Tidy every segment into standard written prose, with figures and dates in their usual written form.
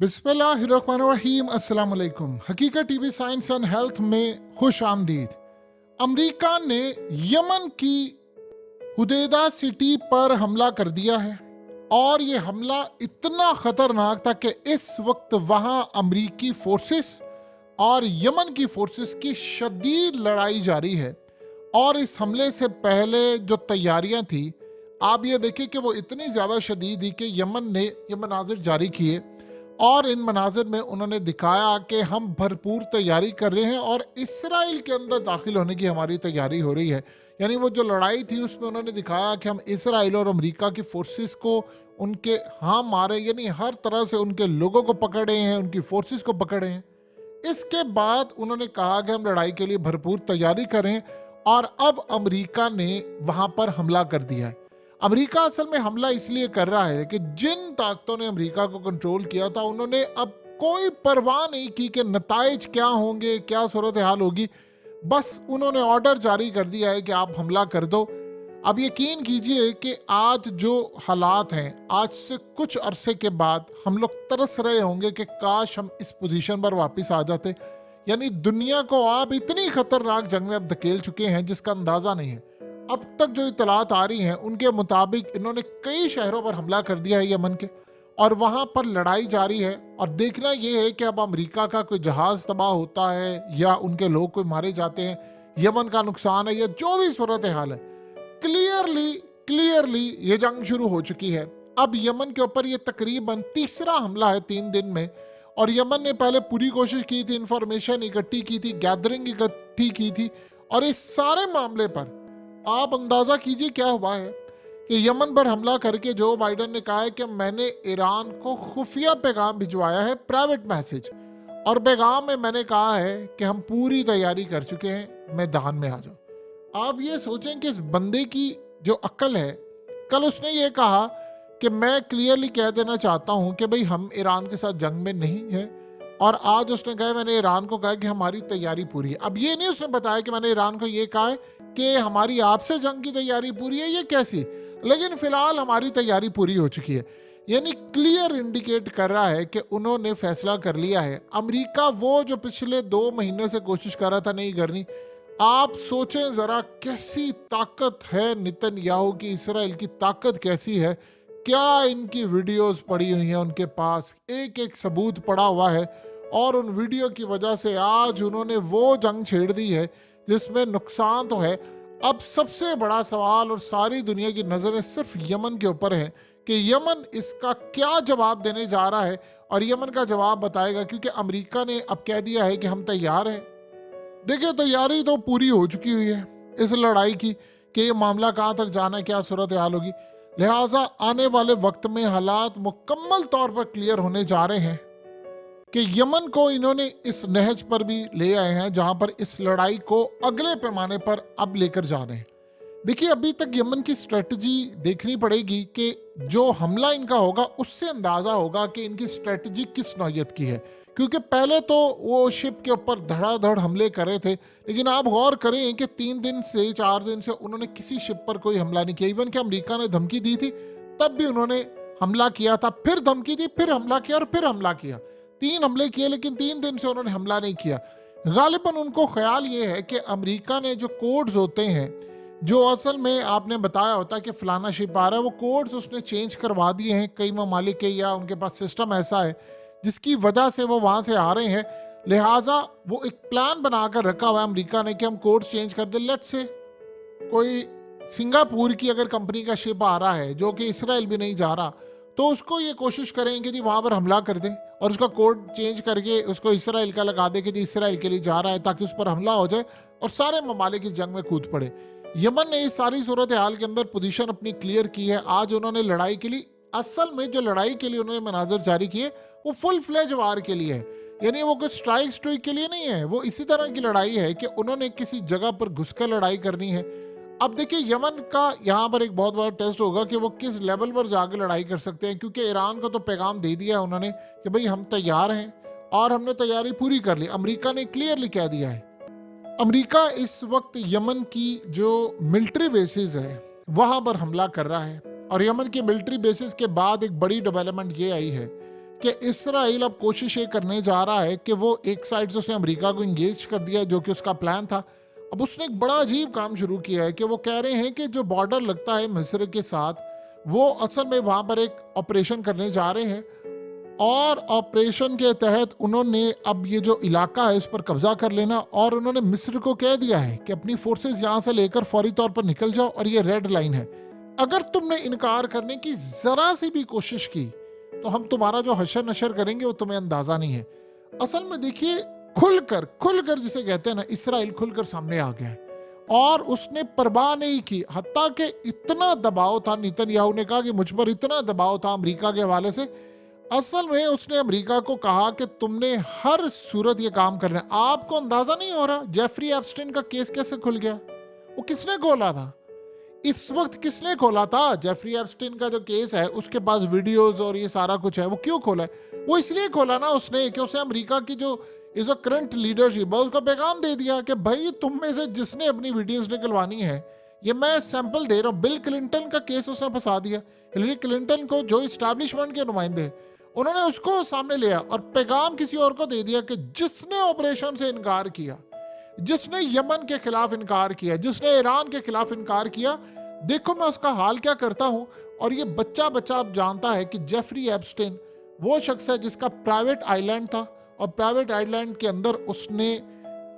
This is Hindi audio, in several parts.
बिस्मिल्लाहिर्रहमानिर्रहीम। अस्सलाम वालेकुम। हकीकत टीवी साइंस एंड हेल्थ में खुश आमदीद। अमेरिका ने यमन की हुदैदा सिटी पर हमला कर दिया है और ये हमला इतना खतरनाक था कि इस वक्त वहां अमेरिकी फोर्सेस और यमन की फोर्सेस की शदीद लड़ाई जारी है। और इस हमले से पहले जो तैयारियां थी, आप ये देखिए कि वो इतनी ज़्यादा शदीद थी कि यमन ने ये मनाजिर जारी किए और इन मनाजिर में उन्होंने दिखाया कि हम भरपूर तैयारी कर रहे हैं और इसराइल के अंदर दाखिल होने की हमारी तैयारी हो रही है। यानी वो जो लड़ाई थी उसमें उन्होंने दिखाया कि हम इसराइल और अमेरिका की फोर्सेस को उनके हाँ मारे, यानी हर तरह से उनके लोगों को पकड़े हैं, उनकी फोर्सेस को पकड़े हैं। इसके बाद उन्होंने कहा कि हम लड़ाई के लिए भरपूर तैयारी करें और अब अमेरिका ने वहां पर हमला कर दिया है। अमेरिका असल में हमला इसलिए कर रहा है कि जिन ताकतों ने अमेरिका को कंट्रोल किया था उन्होंने अब कोई परवाह नहीं की कि नताइज क्या होंगे, क्या सूरत हाल होगी। बस उन्होंने ऑर्डर जारी कर दिया है कि आप हमला कर दो। अब यकीन कीजिए कि आज जो हालात हैं, आज से कुछ अरसे के बाद हम लोग तरस रहे होंगे कि काश हम इस पोजीशन पर वापस आ जाते। यानी दुनिया को आप इतनी खतरनाक जंग में अब धकेल चुके हैं जिसका अंदाजा नहीं है। अब तक जो इतलात आ रही हैं उनके मुताबिक इन्होंने कई शहरों पर हमला कर दिया है यमन के, और वहां पर लड़ाई जारी है। और देखना यह है कि अब अमेरिका का कोई जहाज तबाह होता है या उनके लोग कोई मारे जाते हैं, यमन का नुकसान है या जो भी सूरत हाल है। क्लियरली ये जंग शुरू हो चुकी है। अब यमन के ऊपर ये तकरीबन तीसरा हमला है 3 दिन में। और यमन ने पहले पूरी कोशिश की थी, इंफॉर्मेशन इकट्ठी की थी, गैदरिंग इकट्ठी की थी, और इस सारे मामले पर आप अंदाजा कीजिए क्या हुआ है कि यमन पर हमला करके जो बाइडन ने कहा है कि मैंने ईरान को खुफिया पैगाम भिजवाया है, प्राइवेट मैसेज, और पैगाम में मैंने कहा है कि हम पूरी तैयारी कर चुके हैं, मैदान में आ जाओ। आप ये सोचें कि इस बंदे की जो अक्ल है, कल उसने ये कहा कि मैं क्लियरली कह देना चाहता हूं कि भाई हम ईरान के साथ जंग में नहीं है, और आज उसने कहा मैंने ईरान को कहा कि हमारी तैयारी पूरी है। अब ये नहीं उसने बताया कि मैंने ईरान को ये कहा है कि हमारी आपसे जंग की तैयारी पूरी है, ये कैसी, लेकिन फिलहाल हमारी तैयारी पूरी हो चुकी है। यानी क्लियर इंडिकेट कर रहा है कि उन्होंने फैसला कर लिया है। अमेरिका वो जो पिछले 2 महीने से कोशिश कर रहा था नहीं करनी, आप सोचें जरा कैसी ताकत है नेतन्याहू की, इसराइल की ताकत कैसी है। क्या इनकी वीडियोस पड़ी हुई हैं उनके पास, एक एक सबूत पड़ा हुआ है, और उन वीडियो की वजह से आज उन्होंने वो जंग छेड़ दी है जिसमें नुकसान तो है। अब सबसे बड़ा सवाल और सारी दुनिया की नज़रें सिर्फ यमन के ऊपर है कि यमन इसका क्या जवाब देने जा रहा है, और यमन का जवाब बताएगा, क्योंकि अमेरिका ने अब कह दिया है कि हम तैयार हैं। देखिए तैयारी तो पूरी हो चुकी हुई है इस लड़ाई की कि ये मामला कहाँ तक जाना है, क्या सूरत हाल होगी। लिहाजा आने वाले वक्त में हालात मुकम्मल तौर पर क्लियर होने जा रहे हैं कि यमन को इन्होंने इस नहज पर भी ले आए हैं जहां पर इस लड़ाई को अगले पैमाने पर अब लेकर जा रहे हैं। देखिए अभी तक यमन की स्ट्रेटजी देखनी पड़ेगी कि जो हमला इनका होगा उससे अंदाजा होगा कि इनकी स्ट्रेटजी किस नौयत की है, क्योंकि पहले तो वो शिप के ऊपर धड़ाधड़ हमले कर रहे थे, लेकिन आप गौर करें कि 3 दिन से 4 दिन से उन्होंने किसी शिप पर कोई हमला नहीं किया। इवन कि अमेरिका ने धमकी दी थी तब भी उन्होंने हमला किया था, फिर धमकी दी, फिर हमला किया और फिर हमला किया। 3 हमले किए लेकिन 3 दिन से उन्होंने हमला नहीं किया। गालिबन उनको ख्याल ये है कि अमेरिका ने जो कोड्स होते हैं, जो असल में आपने बताया होता है कि फलाना शिप आ रहा है, वो कोड्स उसने चेंज करवा दिए हैं कई ममालिक के, या उनके पास सिस्टम ऐसा है जिसकी वजह से वो वहाँ से आ रहे हैं। लिहाजा वो एक प्लान बनाकर रखा हुआ है अमेरिका ने कि हम कोड्स चेंज कर दें। लेट्स से कोई सिंगापुर की अगर कंपनी का शिप आ रहा है जो कि इसराइल भी नहीं जा रहा, तो उसको ये कोशिश करेंगे कि वहाँ पर हमला कर दें और उसका कोड चेंज करके उसको इसराइल का लगा दे कि इसराइल के लिए जा रहा है, ताकि उस पर हमला हो जाए और सारे ममालिक इस जंग में कूद पड़े। यमन ने इस सारी सूरत हाल के अंदर पोजीशन अपनी क्लियर की है। आज उन्होंने लड़ाई के लिए, असल में जो लड़ाई के लिए उन्होंने मनाजर जारी किए वो फुल फ्लेज वार के लिए है, यानी वो कोई स्ट्राइक के लिए नहीं है। वो इसी तरह की लड़ाई है कि उन्होंने किसी जगह पर घुसकर लड़ाई करनी है। अब देखिए यमन का यहाँ पर एक बहुत बड़ा टेस्ट होगा कि वो किस लेवल पर जाकर लड़ाई कर सकते हैं, क्योंकि ईरान को तो पैगाम दे दिया है उन्होंने कि भाई हम तैयार हैं और हमने तैयारी पूरी कर ली। अमेरिका ने क्लियरली कह दिया है। अमेरिका इस वक्त यमन की जो मिलिट्री बेसिस है वहां पर हमला कर रहा है, और यमन की मिलिट्री बेसिस के बाद एक बड़ी डेवलपमेंट ये आई है कि इसराइल अब कोशिश ये करने जा रहा है कि वो एक साइड से उसने अमेरिका को इंगेज कर दिया, जो कि उसका प्लान था। अब उसने एक बड़ा अजीब काम शुरू किया है कि वो कह रहे हैं कि जो बॉर्डर लगता है मिस्र के साथ, वो असल में वहाँ पर एक ऑपरेशन करने जा रहे हैं, और ऑपरेशन के तहत उन्होंने अब ये जो इलाका है उस पर कब्जा कर लेना, और उन्होंने मिस्र को कह दिया है कि अपनी फोर्सेस यहाँ से लेकर फौरी तौर पर निकल जाओ, और ये रेड लाइन है। अगर तुमने इनकार करने की जरा सी भी कोशिश की तो हम तुम्हारा जो हशर नशर करेंगे वो तुम्हें अंदाजा नहीं है। असल में देखिए, खुलकर जिसे कहते हैं ना, इसराइल खुलकर सामने आ गया है और उसने परवाह नहीं की। हत्ता कि इतना दबाव था, नेतन्याहू ने कहा कि मुझ पर इतना दबाव था अमेरिका के हवाले से, असल में उसने अमेरिका को कहा कि तुमने हर सूरत ये काम करना है। आपको अंदाजा नहीं हो रहा जेफरी एप्स्टाइन का केस कैसे खुल गया? वो किसने खोला था? इस वक्त किसने खोला था? जेफरी एप्स्टाइन का जो केस है उसके पास वीडियोस और ये सारा कुछ है। वो क्यों खोला है? वो इसलिए खोला ना उसने कि उसे अमेरिका की जो इस करंट लीडरशिप है उसको पैगाम दे दिया कि भाई तुम में से जिसने अपनी वीडियोस निकलवानी है, ये मैं सैंपल दे रहा हूँ। बिल क्लिंटन का केस उसने फंसा दिया। हिलरी क्लिंटन को, जो इस्टेब्लिशमेंट के नुमाइंदे, उन्होंने उसको सामने लिया और पैगाम किसी और को दे दिया कि जिसने ऑपरेशन से इनकार किया, जिसने यमन के खिलाफ इनकार किया, जिसने ईरान के खिलाफ इनकार किया, देखो मैं उसका हाल क्या करता हूं। और ये बच्चा अब जानता है कि जेफरी एप्स्टाइन वो शख्स है जिसका प्राइवेट आइलैंड था, और प्राइवेट आइलैंड के अंदर उसने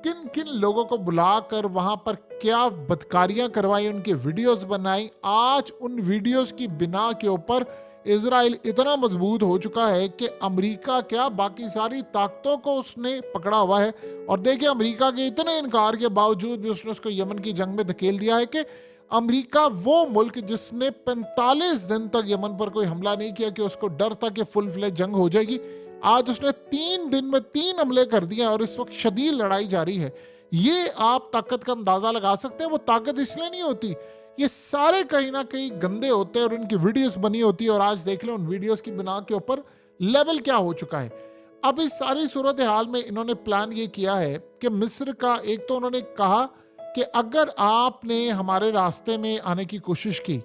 किन किन लोगों को बुलाकर वहां पर क्या बदकारियां करवाई, उनके वीडियोस बनाई। आज उन वीडियोस की बिना के ऊपर इजराइल इतना मजबूत हो चुका है कि अमेरिका क्या, बाकी सारी ताकतों को उसने पकड़ा हुआ है। और देखिए, अमेरिका के इतने इनकार के बावजूद भी उसने उसको यमन की जंग में धकेल दिया है कि अमेरिका वो मुल्क जिसने 45 दिन तक यमन पर कोई हमला नहीं किया, कि उसको डर था कि फुल फ्लेज जंग हो जाएगी, आज उसने 3 दिन में 3 हमले कर दिए और इस वक्त शदीद लड़ाई जारी है। ये आप ताकत का अंदाजा लगा सकते हैं। वो ताकत इसलिए नहीं होती, ये सारे कहीं ना कहीं गंदे होते हैं और इनकी वीडियोस बनी होती है। और आज देख लें उन वीडियोस की बिना के ऊपर लेवल क्या हो चुका है। अब इस सारी सूरत हाल में इन्होंने प्लान ये किया है कि मिस्र का, एक तो उन्होंने कहा कि अगर आपने हमारे रास्ते में आने की कोशिश की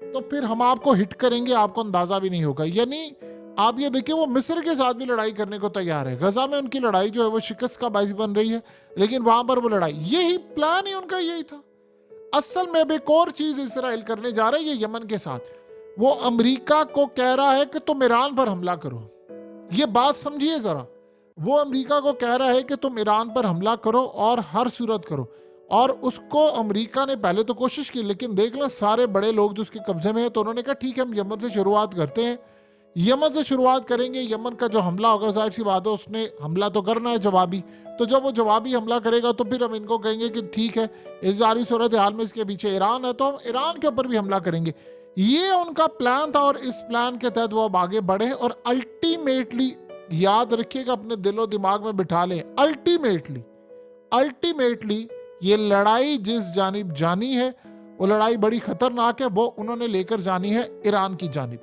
तो फिर हम आपको हिट करेंगे, आपको अंदाजा भी नहीं होगा। यानी आप ये देखिए, वो मिस्र के साथ भी लड़ाई करने को तैयार है। गजा में उनकी लड़ाई जो है वो शिकस्त का बाइस बन रही है, लेकिन वहां पर वो लड़ाई, यही प्लान ही उनका यही था। असल में अब एक और चीज इसराइल करने जा रहा है ये यमन के साथ। वो अमेरिका को कह रहा है कि तुम ईरान पर हमला करो। ये बात समझिए जरा। वो अमेरिका को कह रहा है कि तुम ईरान पर हमला करो और हर सूरत करो। और उसको अमेरिका ने पहले तो कोशिश की, लेकिन देख लें सारे बड़े लोग जो उसके कब्जे में है, तो उन्होंने कहा ठीक है हम यमन से शुरुआत करते हैं, यमन से शुरुआत करेंगे। यमन का जो हमला होगा, जाहिर सी बात है उसने हमला तो करना है जवाबी, तो जब वो जवाबी हमला करेगा तो फिर हम इनको कहेंगे कि ठीक है इस सारी सूरत हाल में इसके पीछे ईरान है, तो हम ईरान के ऊपर भी हमला करेंगे। ये उनका प्लान था और इस प्लान के तहत वो अब आगे बढ़े। और अल्टीमेटली याद रखिएगा, अपने दिलो दिमाग में बिठा लें, अल्टीमेटली ये लड़ाई जिस जानिब जानी है वो लड़ाई बड़ी खतरनाक है। वो उन्होंने लेकर जानी है ईरान की जानिब।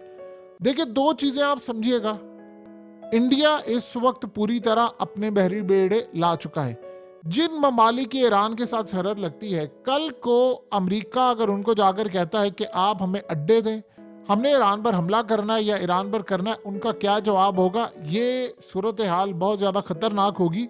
देखिए, दो चीजें आप समझिएगा। इंडिया इस वक्त पूरी तरह अपने बहरी बेड़े ला चुका है। जिन ममालिक की ईरान के साथ सरहद लगती है, कल को अमेरिका अगर उनको जाकर कहता है कि आप हमें अड्डे दें, हमने ईरान पर हमला करना है या ईरान पर करना है, उनका क्या जवाब होगा? ये सूरत हाल बहुत ज़्यादा खतरनाक होगी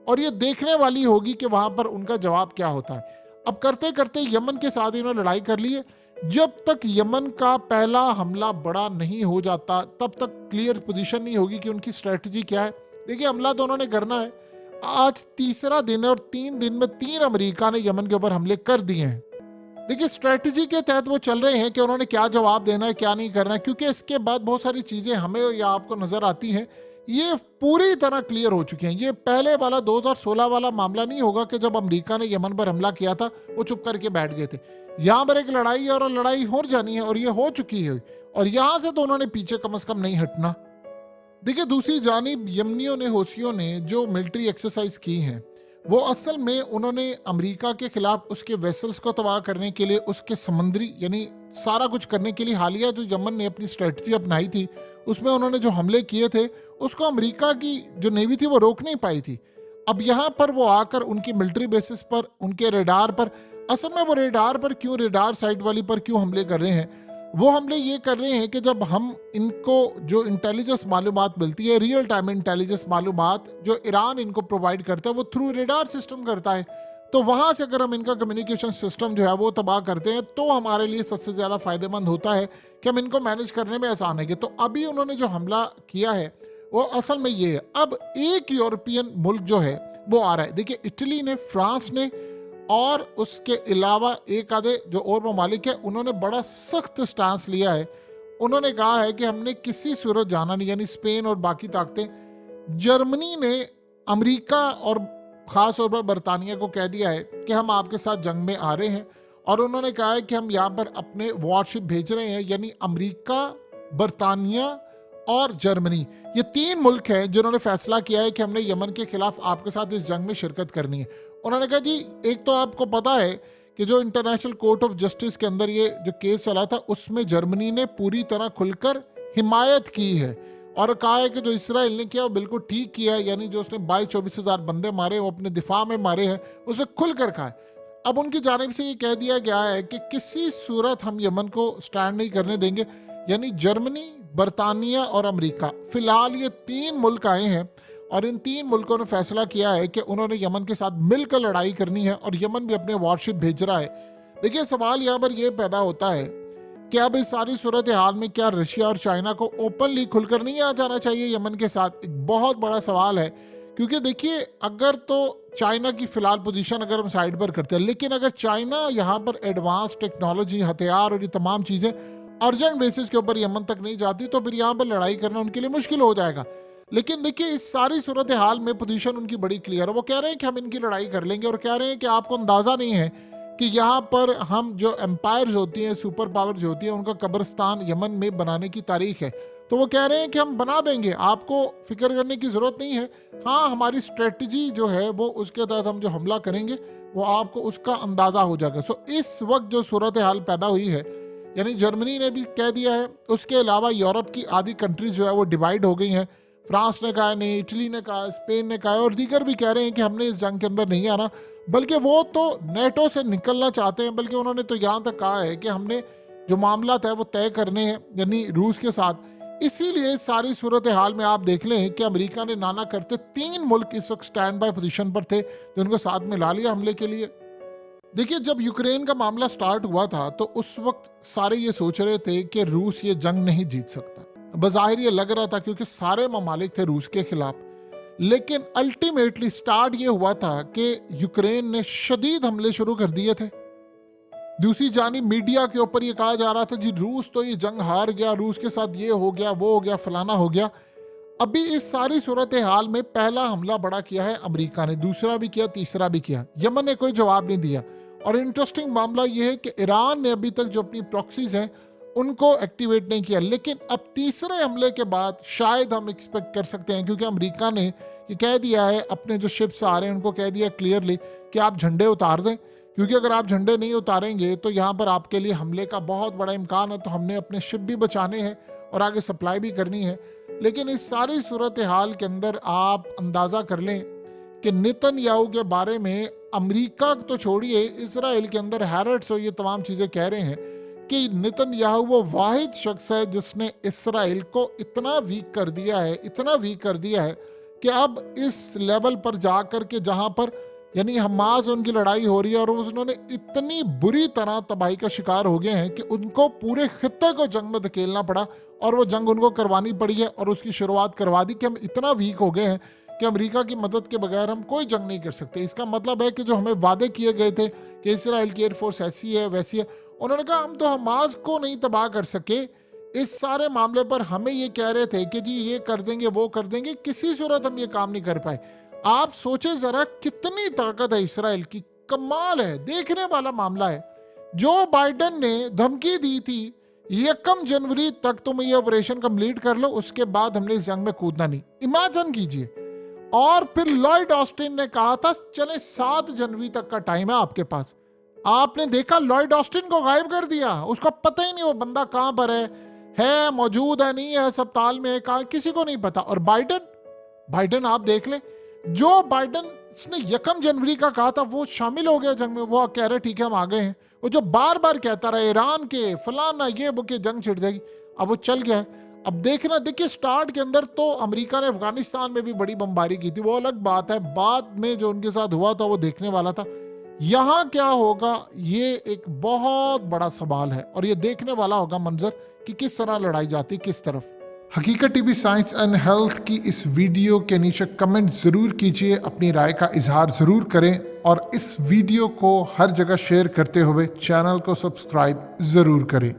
और ये देखने वाली होगी कि वहाँ पर उनका जवाब क्या होता है। अब करते करते यमन के साथ इन्होंने लड़ाई कर ली है। जब तक यमन का पहला हमला बड़ा नहीं हो जाता तब तक क्लियर पोजीशन नहीं होगी कि उनकी स्ट्रेटजी क्या है। देखिए, हमला तो उन्होंने करना है। आज तीसरा दिन है और 3 दिन में 3 अमेरिका ने यमन के ऊपर हमले कर दिए हैं। देखिए, स्ट्रेटजी के तहत वो चल रहे हैं कि उन्होंने क्या जवाब देना है, क्या नहीं करना है, क्योंकि इसके बाद बहुत सारी चीज़ें हमें या आपको नज़र आती हैं, ये पूरी तरह क्लियर हो चुकी हैं। ये पहले वाला 2016 वाला मामला नहीं होगा कि जब अमेरिका ने यमन पर हमला किया था वो चुप करके बैठ गए थे। यहाँ पर एक लड़ाई और लड़ाई हो जानी है और ये हो चुकी है, और यहाँ से तो उन्होंने पीछे कम से कम नहीं हटना। देखिए, दूसरी जानिब यमनियों ने, हौसियों ने जो मिलिट्री एक्सरसाइज की हैं, वो असल में उन्होंने अमेरिका के खिलाफ उसके वेसल्स को तबाह करने के लिए, उसके समुद्री यानी सारा कुछ करने के लिए हालिया जो यमन ने अपनी स्ट्रेटजी अपनाई थी, उसमें उन्होंने जो हमले किए थे उसको अमेरिका की जो नेवी थी वो रोक नहीं पाई थी। अब यहाँ पर वो आकर उनकी मिलिट्री बेसिस पर, उनके रेडार पर, असल में वो रेडार पर क्यों, रेडार साइट वाली पर क्यों हमले कर रहे हैं? वो हमले ये कर रहे हैं कि जब हम इनको जो इंटेलिजेंस मालूमात मिलती है, रियल टाइम इंटेलिजेंस मालूमात जो ईरान इनको प्रोवाइड करता है, वो थ्रू रेडार सिस्टम करता है। तो वहाँ से अगर हम इनका कम्युनिकेशन सिस्टम जो है वो तबाह करते हैं तो हमारे लिए सबसे ज़्यादा फ़ायदेमंद होता है कि हम इनको मैनेज करने में आसान है। तो अभी उन्होंने जो हमला किया है वो असल में ये है। अब एक यूरोपियन मुल्क जो है वो आ रहा है। देखिए, इटली ने, फ्रांस ने और उसके अलावा एक आधे जो और ममालिक है, उन्होंने बड़ा सख्त स्टांस लिया है। उन्होंने कहा है कि हमने किसी सूरत जाना नहीं, यानी स्पेन और बाकी ताकतें। जर्मनी ने अमेरिका और ख़ास तौर पर बरतानिया को कह दिया है कि हम आपके साथ जंग में आ रहे हैं, और उन्होंने कहा है कि हम यहाँ पर अपने वॉरशिप भेज रहे हैं, यानी अमेरिका, बरतानिया और जर्मनी। ये 3 मुल्क हैं जिन्होंने फैसला किया है कि हमने यमन के खिलाफ आपके साथ इस जंग में शिरकत करनी है। उन्होंने कहा जी, एक तो आपको पता है कि जो इंटरनेशनल कोर्ट ऑफ जस्टिस के अंदर ये जो केस चला था, उसमें जर्मनी ने पूरी तरह खुलकर हिमायत की है और कहा है कि जो इसराइल ने किया वो बिल्कुल ठीक किया है, यानी जो उसने 22-24 हज़ार बंदे मारे वो अपने दिफा में मारे हैं, उसे खुलकर कहा है। अब उनकी जानिब से ये कह दिया गया है कि किसी सूरत हम यमन को स्टैंड नहीं करने देंगे, यानी जर्मनी, बरतानिया और अमेरिका, फिलहाल ये 3 मुल्क आए हैं और इन 3 मुल्कों ने फैसला किया है कि उन्होंने यमन के साथ मिलकर लड़ाई करनी है और यमन भी अपने वॉरशिप भेज रहा है। देखिए, सवाल यहाँ पर यह पैदा होता है कि अब इस सारी सूरत हाल में क्या रशिया और चाइना को ओपनली खुलकर नहीं आ जाना चाहिए यमन के साथ? एक बहुत बड़ा सवाल है, क्योंकि देखिए, अगर तो चाइना की फिलहाल पोजीशन अगर हम साइड पर करते हैं, लेकिन अगर चाइना यहाँ पर एडवांस टेक्नोलॉजी, हथियार और ये तमाम चीज़ें अर्जेंट बेसिस के ऊपर यमन तक नहीं जाती, तो फिर यहाँ पर लड़ाई करना उनके लिए मुश्किल हो जाएगा। लेकिन देखिए, इस सारी सूरत हाल में पोजीशन उनकी बड़ी क्लियर है। वो कह रहे हैं कि हम इनकी लड़ाई कर लेंगे और कह रहे हैं कि आपको अंदाज़ा नहीं है कि यहाँ पर हम जो एम्पायर्स होती हैं, सुपर पावर्स होती हैं, उनका कब्रिस्तान यमन में बनाने की तारीख है। तो वो कह रहे हैं कि हम बना देंगे, आपको फिक्र करने की ज़रूरत नहीं है। हाँ, हमारी स्ट्रेटजी जो है वो उसके तहत हम जो हमला करेंगे वो आपको उसका अंदाज़ा हो जाएगा। सो इस वक्त जो सूरत हाल पैदा हुई है, यानी जर्मनी ने भी कह दिया है, उसके अलावा यूरोप की आधी कंट्रीज जो है वो डिवाइड हो गई हैं। फ्रांस ने कहा नहीं, इटली ने कहा, स्पेन ने कहा और दीगर भी कह रहे हैं कि हमने इस जंग के अंदर नहीं आना, बल्कि वो तो नेटो से निकलना चाहते हैं। बल्कि उन्होंने तो यहाँ तक कहा है कि हमने जो मामला है वो तय करने हैं, यानी रूस के साथ। इसीलिए सारी सूरत हाल में आप देख लें कि अमेरिका ने नाना करते 3 मुल्क इस वक्त स्टैंड बाय पोजीशन पर थे, जिनको साथ में ला लिया हमले के लिए। देखिए, जब यूक्रेन का मामला स्टार्ट हुआ था तो उस वक्त सारे ये सोच रहे थे कि रूस ये जंग नहीं जीत सकता। बज़ाहिर ये लग रहा था क्योंकि सारे ममालिक थे रूस के खिलाफ, लेकिन अल्टीमेटली स्टार्ट ये हुआ था कि यूक्रेन ने शदीद हमले शुरू कर दिए थे। दूसरी जानिब मीडिया के ऊपर ये कहा जा रहा था जी रूस तो ये जंग हार गया, रूस के साथ ये हो गया, वो हो गया, फलाना हो गया। अभी इस सारी सूरत हाल में पहला हमला बड़ा किया है अमेरिका ने, दूसरा भी किया, तीसरा भी किया। यमन ने कोई जवाब नहीं दिया। और इंटरेस्टिंग मामला यह है कि ईरान ने अभी तक जो अपनी प्रॉक्सीज हैं उनको एक्टिवेट नहीं किया, लेकिन अब तीसरे हमले के बाद शायद हम एक्सपेक्ट कर सकते हैं, क्योंकि अमेरिका ने ये कह दिया है, अपने जो शिप्स आ रहे हैं उनको कह दिया क्लियरली कि आप झंडे उतार दें, क्योंकि अगर आप झंडे नहीं उतारेंगे तो यहाँ पर आपके लिए हमले का बहुत बड़ा इम्कान है। तो हमने अपने शिप भी बचाने हैं और आगे सप्लाई भी करनी है। लेकिन इस सारी सूरत हाल के अंदर आप अंदाज़ा कर लें कि नेतन्याहू के बारे में अमेरिका तो छोड़िए, इसराइल के अंदर हैरेट्स और ये तमाम चीज़ें कह रहे हैं कि नेतन्याहू वो वाहिद शख्स है जिसने इसराइल को इतना वीक कर दिया है, इतना वीक कर दिया है कि अब इस लेवल पर जा कर के जहाँ पर यानी हमास उनकी लड़ाई हो रही है और उन्होंने इतनी बुरी तरह तबाही का शिकार हो गए हैं कि उनको पूरे खित्ते को जंग में धकेलना पड़ा और वो जंग उनको करवानी पड़ी है और उसकी शुरुआत करवा दी कि हम इतना वीक हो गए हैं कि अमेरिका की मदद के बगैर हम कोई जंग नहीं कर सकते। इसका मतलब है कि जो हमें वादे किए गए थे कि इसराइल की एयरफोर्स ऐसी है वैसी है, उन्होंने कहा हम तो हमास को नहीं तबाह कर सके। इस सारे मामले पर हमें ये कह रहे थे कि जी ये कर देंगे, वो कर देंगे, किसी सूरत हम ये काम नहीं कर पाए। आप सोचे जरा कितनी ताकत है इसराइल की, कमाल है, देखने वाला मामला है। जो बाइडेन ने धमकी दी थी 1 जनवरी तक तुम ये ऑपरेशन कंप्लीट कर लो, उसके बाद हमने इस जंग में कूदना नहीं, इमेजिन कीजिए। और फिर लॉयड ऑस्टिन ने कहा था चले 7 जनवरी तक का टाइम है आपके पास। आपने देखा लॉयड ऑस्टिन को गायब कर दिया, उसका पता ही नहीं वो बंदा कहां पर है मौजूद है, नहीं है, अस्पताल में है, कहा, किसी को नहीं पता। और बाइडेन आप देख ले, जो बाइडेन इसने 1 जनवरी का कहा था, वो शामिल हो गया जंग में, वो कह रहे ठीक है हम आ गए हैं। वो जो बार बार कहता रहा ईरान के फलाना ये वो के जंग छिड़ जाएगी, अब वो चल गया है। अब देखना, देखिए स्टार्ट के अंदर तो अमेरिका ने अफगानिस्तान में भी बड़ी बमबारी की थी, वो अलग बात है, बाद में जो उनके साथ हुआ था वो देखने वाला था। यहाँ क्या होगा ये एक बहुत बड़ा सवाल है, और ये देखने वाला होगा मंजर कि किस तरह लड़ाई जाती किस तरफ। हकीकत टीवी साइंस एंड हेल्थ की इस वीडियो के नीचे कमेंट ज़रूर कीजिए, अपनी राय का इजहार ज़रूर करें, और इस वीडियो को हर जगह शेयर करते हुए चैनल को सब्सक्राइब ज़रूर करें।